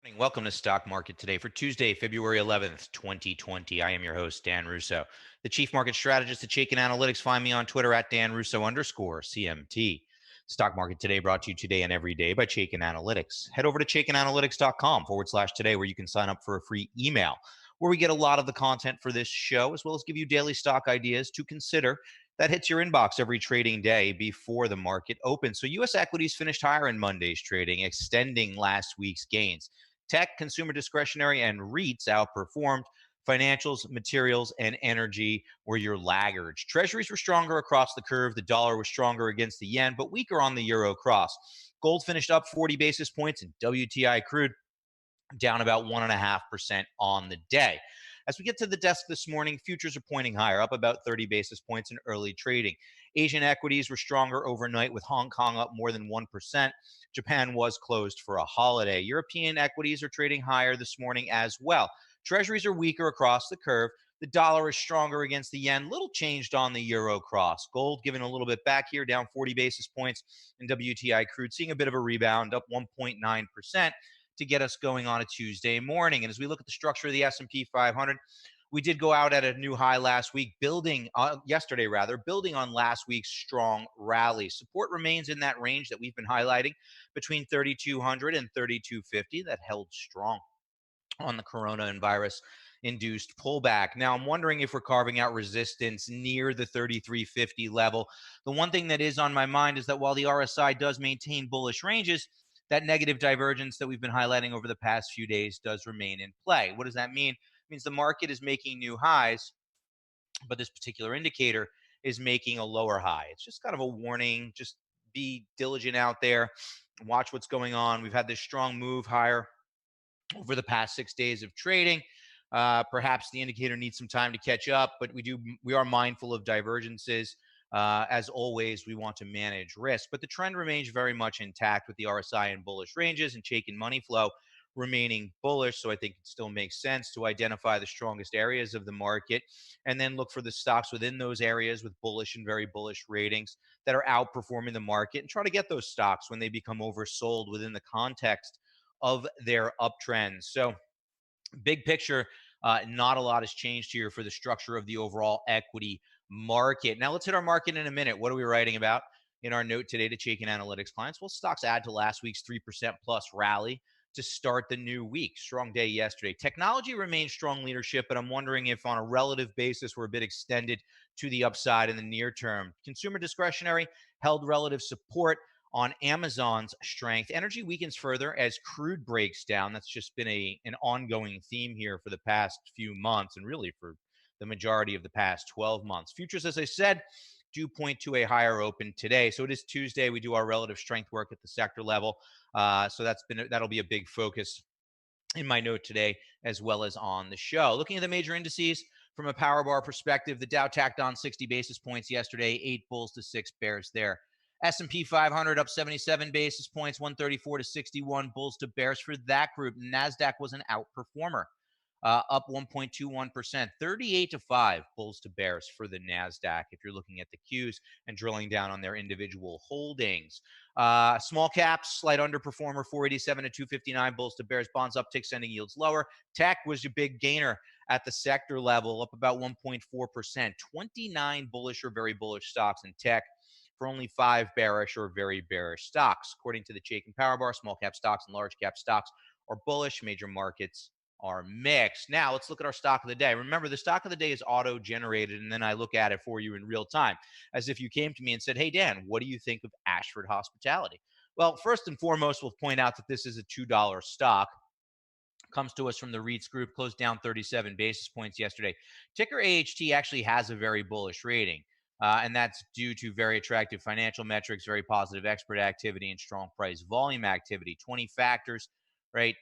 Morning. Welcome to Stock Market Today for Tuesday, February 11th, 2020. I am your host, Dan Russo, the Chief Market Strategist at Chaikin Analytics. Find me on Twitter at Dan Russo_CMT. Stock Market Today brought to you today and every day by Chaikin Analytics. Head over to chaikinanalytics.com/today where you can sign up for a free email where we get a lot of the content for this show, as well as give you daily stock ideas to consider that hits your inbox every trading day before the market opens. So U.S. equities finished higher in Monday's trading, extending last week's gains. Tech, consumer discretionary, and REITs outperformed. Financials, materials, and energy were your laggards. Treasuries were stronger across the curve. The dollar was stronger against the yen, but weaker on the euro cross. Gold finished up 40 basis points, and WTI crude down about 1.5% on the day. As we get to the desk this morning, futures are pointing higher, up about 30 basis points in early trading. Asian equities were stronger overnight, with Hong Kong up more than 1%. Japan was closed for a holiday. European equities are trading higher this morning as well. Treasuries are weaker across the curve. The dollar is stronger against the yen. Little changed on the euro cross. Gold giving a little bit back here, down 40 basis points. And WTI crude seeing a bit of a rebound, up 1.9%. To get us going on a Tuesday morning. And as we look at the structure of the S&P 500, we did go out at a new high last week, yesterday building on last week's strong rally. Support remains in that range that we've been highlighting between 3,200 and 3,250. That held strong on the coronavirus induced pullback. Now, I'm wondering if we're carving out resistance near the 3350 level. The one thing that is on my mind is that while the RSI does maintain bullish ranges, that negative divergence that we've been highlighting over the past few days does remain in play. What does that mean? It means the market is making new highs, but this particular indicator is making a lower high. It's just kind of a warning. Just be diligent out there, watch what's going on. We've had this strong move higher over the past 6 days of trading. Perhaps the indicator needs some time to catch up, but we are mindful of divergences. As always, we want to manage risk, but the trend remains very much intact with the RSI in bullish ranges and Chaikin money flow remaining bullish. So I think it still makes sense to identify the strongest areas of the market and then look for the stocks within those areas with bullish and very bullish ratings that are outperforming the market and try to get those stocks when they become oversold within the context of their uptrends. So big picture, not a lot has changed here for the structure of the overall equity market. Now let's hit our market in a minute. What are we writing about in our note today to Chaikin Analytics clients? Well, stocks add to last week's 3% plus rally to start the new week. Strong day yesterday. Technology remains strong leadership, but I'm wondering if on a relative basis we're a bit extended to the upside in the near term. Consumer discretionary held relative support on Amazon's strength. Energy weakens further as crude breaks down. That's just been an ongoing theme here for the past few months and really for the majority of the past 12 months. Futures, as I said, do point to a higher open today. So it is Tuesday. We do our relative strength work at the sector level. So that'll be a big focus in my note today, as well as on the show. Looking at the major indices from a power bar perspective, the Dow tacked on 60 basis points yesterday, 8 bulls to 6 bears there. S&P 500 up 77 basis points, 134 to 61 bulls to bears for that group. NASDAQ was an outperformer, up 1.21%, 38 to 5 bulls to bears for the NASDAQ if you're looking at the Qs and drilling down on their individual holdings. Small caps, slight underperformer, 487 to 259 bulls to bears. Bonds uptick, sending yields lower. Tech was your big gainer at the sector level, up about 1.4%. 29 bullish or very bullish stocks in tech for only 5 bearish or very bearish stocks. According to the Chaikin Power Bar, small cap stocks and large cap stocks are bullish. Major markets are mixed. Now let's look at our stock of the day. Remember, the stock of the day is auto-generated, and then I look at it for you in real time, as if you came to me and said, hey, Dan, what do you think of Ashford Hospitality? Well, first and foremost, we'll point out that this is a $2 stock. Comes to us from the REITs group, closed down 37 basis points yesterday. Ticker AHT actually has a very bullish rating, and that's due to very attractive financial metrics, very positive expert activity, and strong price volume activity. 20 factors, right?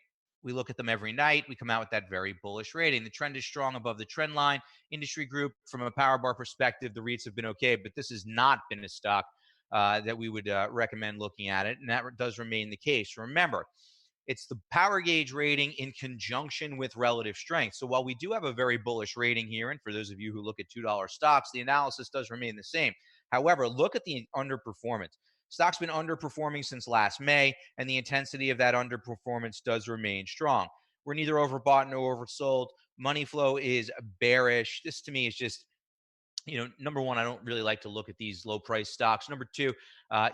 We look at them every night. We come out with that very bullish rating. The trend is strong above the trend line. Industry group, from a power bar perspective, the REITs have been okay, but this has not been a stock that we would recommend looking at it, and that does remain the case. Remember, it's the power gauge rating in conjunction with relative strength. So while we do have a very bullish rating here, and for those of you who look at $2 stocks, the analysis does remain the same. However, look at the underperformance. Stock's been underperforming since last May, and the intensity of that underperformance does remain strong. We're neither overbought nor oversold. Money flow is bearish. This to me is just, number one, I don't really like to look at these low price stocks. Number two,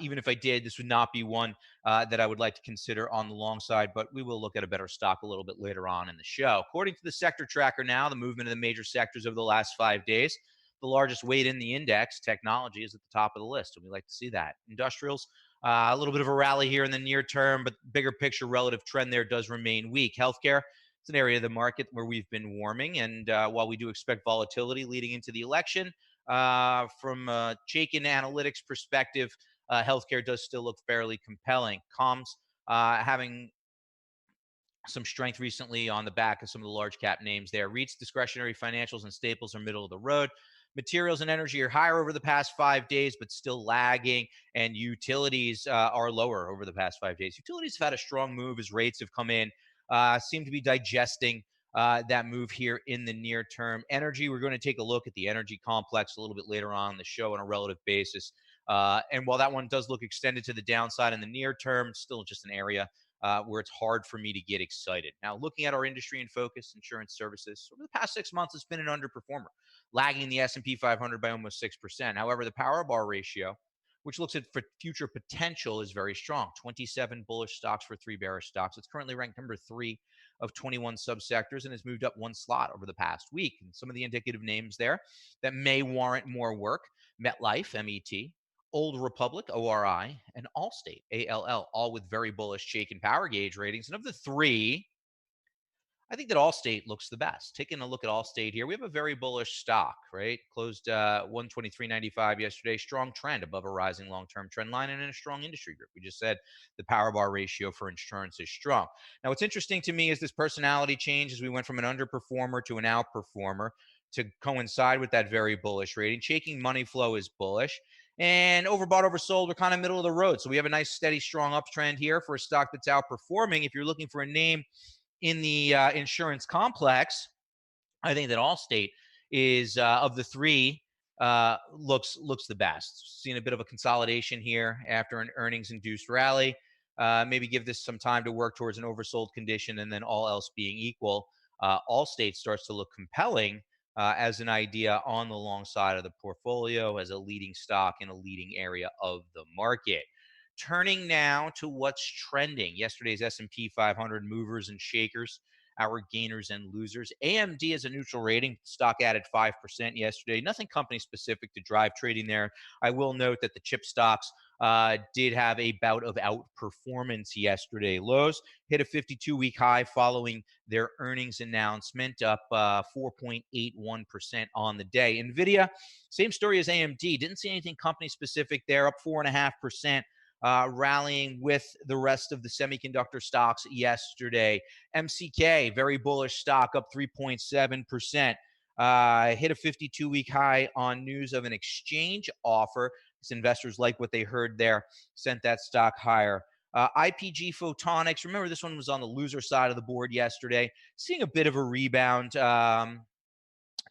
even if I did, this would not be one that I would like to consider on the long side, but we will look at a better stock a little bit later on in the show. According to the sector tracker now, the movement of the major sectors over the last 5 days, the largest weight in the index, technology, is at the top of the list, and we like to see that. Industrials, a little bit of a rally here in the near term, but bigger picture relative trend there does remain weak. Healthcare, it's an area of the market where we've been warming, and while we do expect volatility leading into the election, from a Chaikin Analytics perspective, healthcare does still look fairly compelling. Comms having some strength recently on the back of some of the large cap names there. REITs, discretionary financials, and staples are middle of the road. Materials and energy are higher over the past 5 days, but still lagging. And utilities are lower over the past 5 days. Utilities have had a strong move as rates have come in, seem to be digesting that move here in the near term. Energy, we're going to take a look at the energy complex a little bit later on in the show on a relative basis. And while that one does look extended to the downside in the near term, it's still just an area where it's hard for me to get excited. Now, looking at our industry in focus, insurance services, over the past 6 months, it's been an underperformer, lagging the S&P 500 by almost 6%. However, the power bar ratio, which looks at future potential, is very strong. 27 bullish stocks for 3 bearish stocks. It's currently ranked number 3 of 21 subsectors and has moved up 1 slot over the past week. And some of the indicative names there that may warrant more work: MetLife, MET, Old Republic, ORI, and Allstate, ALL, all with very bullish Chaikin power gauge ratings. And of the three, I think that Allstate looks the best. Taking a look at Allstate here, we have a very bullish stock, right? Closed 123.95 yesterday. Strong trend above a rising long-term trend line and in a strong industry group. We just said the power bar ratio for insurance is strong. Now, what's interesting to me is this personality change as we went from an underperformer to an outperformer to coincide with that very bullish rating. Chaikin money flow is bullish. And overbought, oversold, we're kind of middle of the road. So we have a nice, steady, strong uptrend here for a stock that's outperforming. If you're looking for a name in the insurance complex, I think that Allstate is of the three looks the best. Seeing a bit of a consolidation here after an earnings-induced rally. Maybe give this some time to work towards an oversold condition, and then all else being equal, Allstate starts to look compelling as an idea on the long side of the portfolio as a leading stock in a leading area of the market. Turning now to what's trending. Yesterday's S&P 500 movers and shakers, our gainers and losers. AMD is a neutral rating. Stock added 5% yesterday. Nothing company specific to drive trading there. I will note that the chip stocks did have a bout of outperformance yesterday. Lowe's hit a 52-week high following their earnings announcement, up 4.81% on the day. NVIDIA, same story as AMD. Didn't see anything company specific there, up 4.5%. Rallying with the rest of the semiconductor stocks yesterday. MCK, very bullish stock, up 3.7%. Hit a 52-week high on news of an exchange offer. As investors like what they heard there, sent that stock higher. IPG Photonics, remember this one was on the loser side of the board yesterday, seeing a bit of a rebound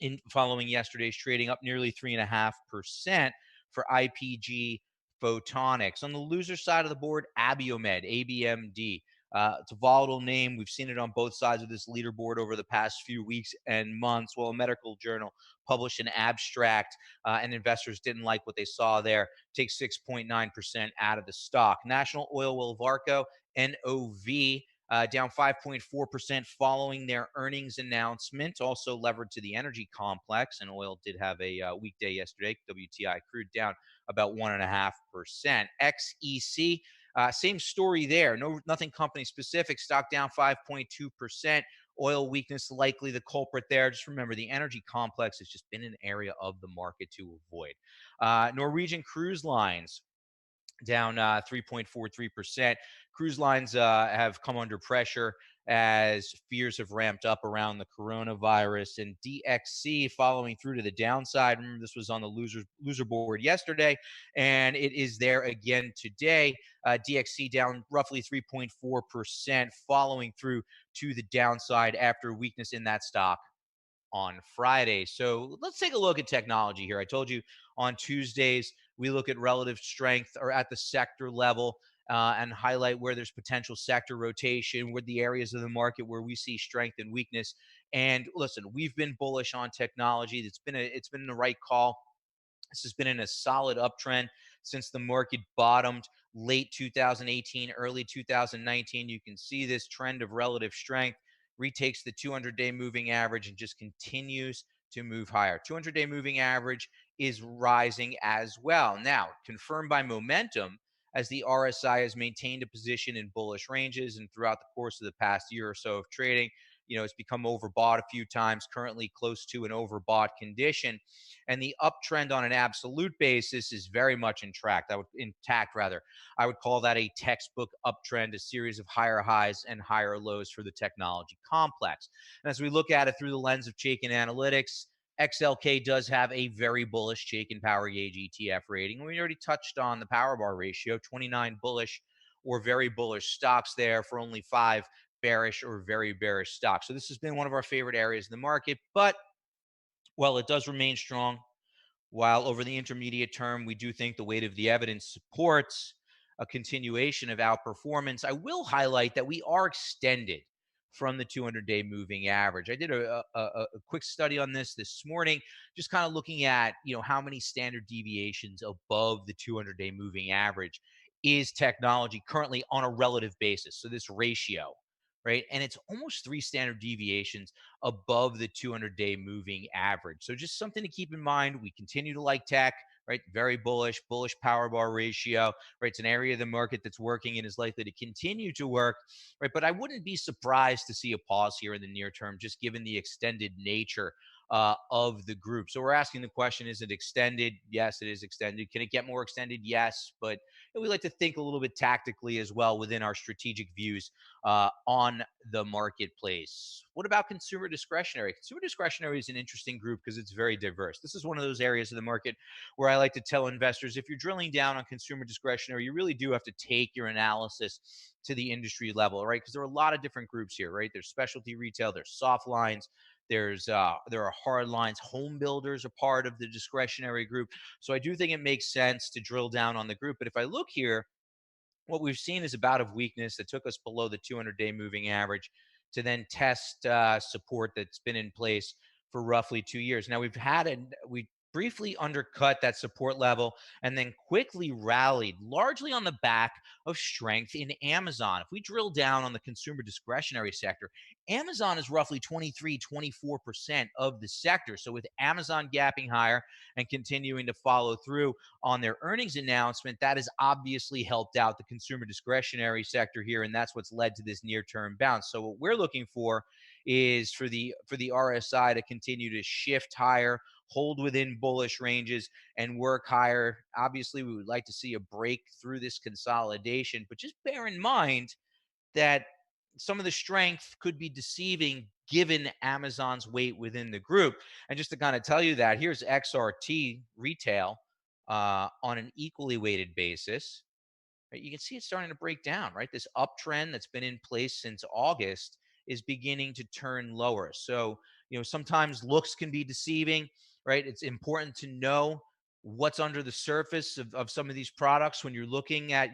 in following yesterday's trading, up nearly 3.5% for IPG Photonics. On the loser side of the board, Abiomed, ABMD. It's a volatile name. We've seen it on both sides of this leaderboard over the past few weeks and months. Well, a medical journal published an abstract, and investors didn't like what they saw there. Take 6.9% out of the stock. National Oil, Wilvarco, NOV, down 5.4% following their earnings announcement, also levered to the energy complex. And oil did have a weekday yesterday. WTI crude down about 1.5%. XEC, same story there. Nothing company specific. Stock down 5.2%. Oil weakness likely the culprit there. Just remember, the energy complex has just been an area of the market to avoid. Norwegian Cruise Lines, down 3.43%. Cruise lines have come under pressure as fears have ramped up around the coronavirus, and DXC following through to the downside. Remember, this was on the loser board yesterday, and it is there again today. DXC down roughly 3.4%, following through to the downside after weakness in that stock on Friday. So let's take a look at technology here. I told you on Tuesdays we look at relative strength or at the sector level and highlight where there's potential sector rotation, where the areas of the market where we see strength and weakness. And listen, we've been bullish on technology. It's been the right call. This has been in a solid uptrend since the market bottomed late 2018, early 2019. You can see this trend of relative strength retakes the 200-day moving average and just continues to move higher. 200-day moving average is rising as well. Now, confirmed by momentum, as the RSI has maintained a position in bullish ranges, and throughout the course of the past year or so of trading, it's become overbought a few times, currently close to an overbought condition. And the uptrend on an absolute basis is very much intact. I would call that a textbook uptrend, a series of higher highs and higher lows for the technology complex. And as we look at it through the lens of Chaikin Analytics, XLK does have a very bullish Chaikin Power Gauge ETF rating. We already touched on the power bar ratio, 29 bullish or very bullish stocks there for only 5 bearish or very bearish stocks. So this has been one of our favorite areas in the market, but while it does remain strong, while over the intermediate term, we do think the weight of the evidence supports a continuation of outperformance, I will highlight that we are extended from the 200-day moving average. I did a quick study on this morning, just kind of looking at how many standard deviations above the 200-day moving average is technology currently on a relative basis. So this ratio, right? And it's almost 3 standard deviations above the 200-day moving average. So just something to keep in mind. We continue to like tech, right? Very bullish power bar ratio, right? It's an area of the market that's working and is likely to continue to work, right? But I wouldn't be surprised to see a pause here in the near term, just given the extended nature of the group. So we're asking the question, is it extended? Yes, it is extended. Can it get more extended? Yes, but we like to think a little bit tactically as well within our strategic views on the marketplace. What about consumer discretionary? Consumer discretionary is an interesting group because it's very diverse. This is one of those areas of the market where I like to tell investors, if you're drilling down on consumer discretionary, you really do have to take your analysis to the industry level, right? Because there are a lot of different groups here, right? There's specialty retail, there's soft lines, there are hard lines. Home builders are part of the discretionary group. So I do think it makes sense to drill down on the group. But if I look here, what we've seen is a bout of weakness that took us below the 200-day moving average to then test support that's been in place for roughly 2 years. Now we briefly undercut that support level and then quickly rallied largely on the back of strength in Amazon. If we drill down on the consumer discretionary sector, Amazon is roughly 23-24% of the sector. So with Amazon gapping higher and continuing to follow through on their earnings announcement, that has obviously helped out the consumer discretionary sector here, and that's what's led to this near-term bounce. So what we're looking for is for the RSI to continue to shift higher, hold within bullish ranges, and work higher. Obviously, we would like to see a break through this consolidation, but just bear in mind that some of the strength could be deceiving given Amazon's weight within the group. And just to kind of tell you that, here's XRT retail on an equally weighted basis. Right? You can see it's starting to break down, right? This uptrend that's been in place since August is beginning to turn lower. So, sometimes looks can be deceiving, right? It's important to know what's under the surface of some of these products when you're looking at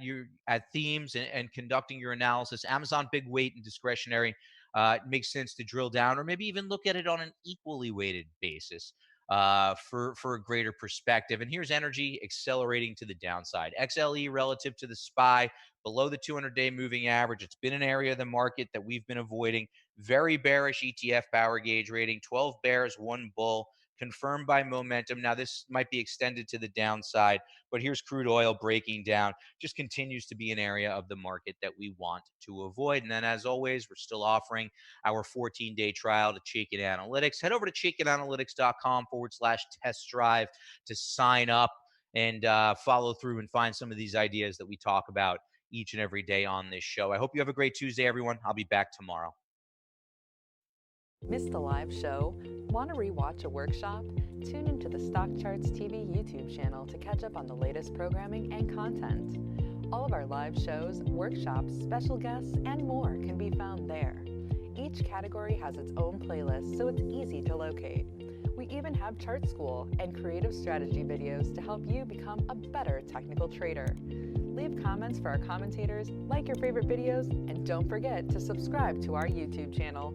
themes and conducting your analysis. Amazon big weight and discretionary, it makes sense to drill down, or maybe even look at it on an equally weighted basis for a greater perspective. And here's energy accelerating to the downside. XLE relative to the SPY below the 200-day moving average. It's been an area of the market that we've been avoiding. Very bearish ETF power gauge rating, 12 bears, 1 bull, confirmed by momentum. Now, this might be extended to the downside, but here's crude oil breaking down. Just continues to be an area of the market that we want to avoid. And then, as always, we're still offering our 14-day trial to Chaikin Analytics. Head over to chaikinanalytics.com/test drive to sign up and follow through and find some of these ideas that we talk about each and every day on this show. I hope you have a great Tuesday, everyone. I'll be back tomorrow. Missed the live show? Want to rewatch a workshop? Tune into the StockCharts TV YouTube channel to catch up on the latest programming and content. All of our live shows, workshops, special guests, and more can be found there. Each category has its own playlist, so it's easy to locate. We even have Chart School and creative strategy videos to help you become a better technical trader. Leave comments for our commentators, like your favorite videos, and don't forget to subscribe to our YouTube channel.